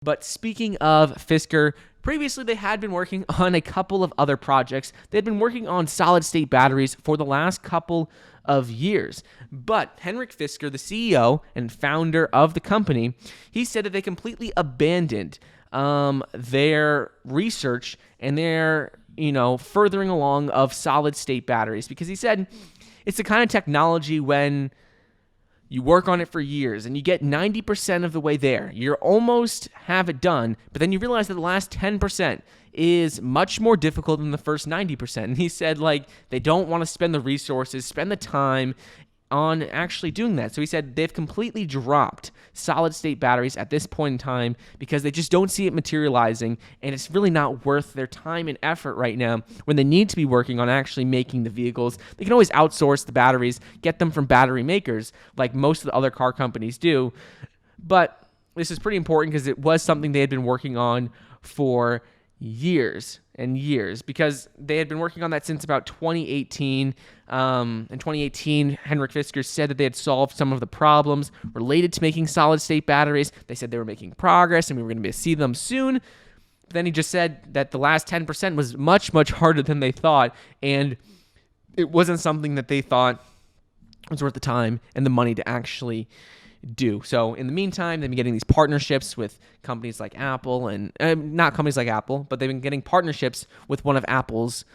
But speaking of Fisker, previously they had been working on a couple of other projects. They had been working on solid-state batteries for the last couple of years. But Henrik Fisker, the CEO and founder of the company, he said that they completely abandoned their research and their, furthering along of solid-state batteries, because he said it's the kind of technology when you work on it for years and you get 90% of the way there. You almost have it done, but then you realize that the last 10% is much more difficult than the first 90%. And he said, they don't want to spend the resources, spend the time on actually doing that. So he said they've completely dropped solid-state batteries at this point in time because they just don't see it materializing, and it's really not worth their time and effort right now when they need to be working on actually making the vehicles. They can always outsource the batteries, get them from battery makers like most of the other car companies do. But this is pretty important because it was something they had been working on for years and years, because they had been working on that since about 2018. In 2018, Henrik Fisker said that they had solved some of the problems related to making solid-state batteries. They said they were making progress and we were going to see them soon. But then he just said that the last 10% was much, much harder than they thought, and it wasn't something that they thought was worth the time and the money to actually do. So in the meantime, they've been getting these partnerships with companies like Apple, and not companies like Apple, but they've been getting partnerships with one of Apple's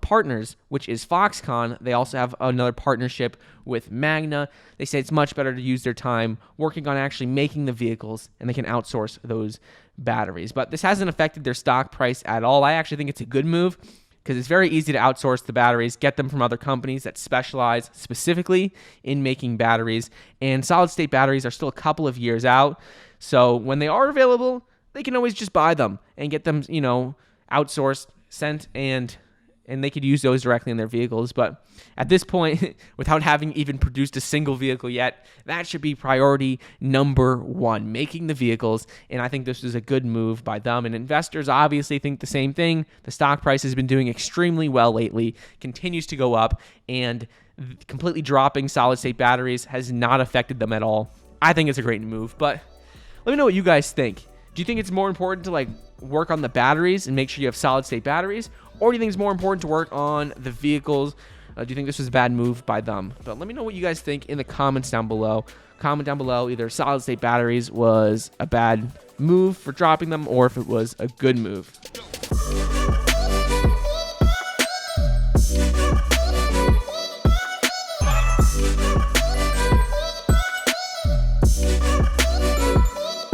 partners, which is Foxconn. They also have another partnership with Magna. They say it's much better to use their time working on actually making the vehicles, and they can outsource those batteries. But this hasn't affected their stock price at all. I actually think it's a good move, because it's very easy to outsource the batteries, get them from other companies that specialize specifically in making batteries. And solid-state batteries are still a couple of years out. So when they are available, they can always just buy them and get them, outsourced, sent, and they could use those directly in their vehicles. But at this point, without having even produced a single vehicle yet, that should be priority number one, making the vehicles. And I think this is a good move by them. And investors obviously think the same thing. The stock price has been doing extremely well lately, continues to go up, and completely dropping solid-state batteries has not affected them at all. I think it's a great move. But let me know what you guys think. Do you think it's more important to work on the batteries and make sure you have solid-state batteries? Or do you think it's more important to work on the vehicles? Do you think this was a bad move by them? But let me know what you guys think in the comments down below. Comment down below either solid-state batteries was a bad move for dropping them or if it was a good move.